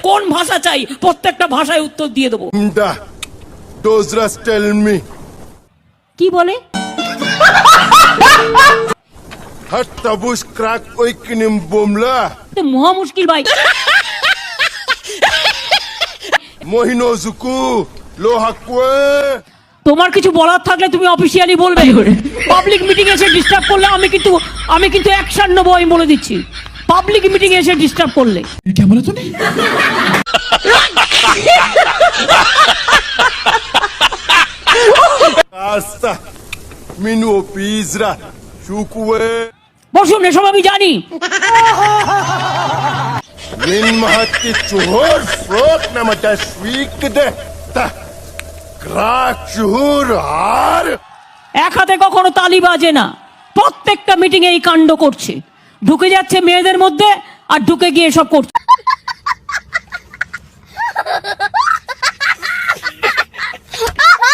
কোন ভাষা চাই প্রত্যেকটা ভাষায় উত্তর দিয়ে দেবো। কি বলে? মহা মুশকিল ভাই। তোমার কিছু বলার থাকলে তুমি অফিসিয়ালি বলবে। পাবলিক মিটিং এসে ডিস্টার্ব করলে আমি কিন্তু অ্যাকশন নেবো, আমি বলে দিচ্ছি। পাবলিক মিটিং এসে ডিস্টার্ব করলে কেমন তো নেই। বসুন, এসব আমি জানি। এক হাতে কখনো তালি বাজে না। প্রত্যেকটা মিটিং এই কাণ্ড করছে, ঢুকে যাচ্ছে মেয়েদের মধ্যে আর ঢুকে গিয়ে সব করছে।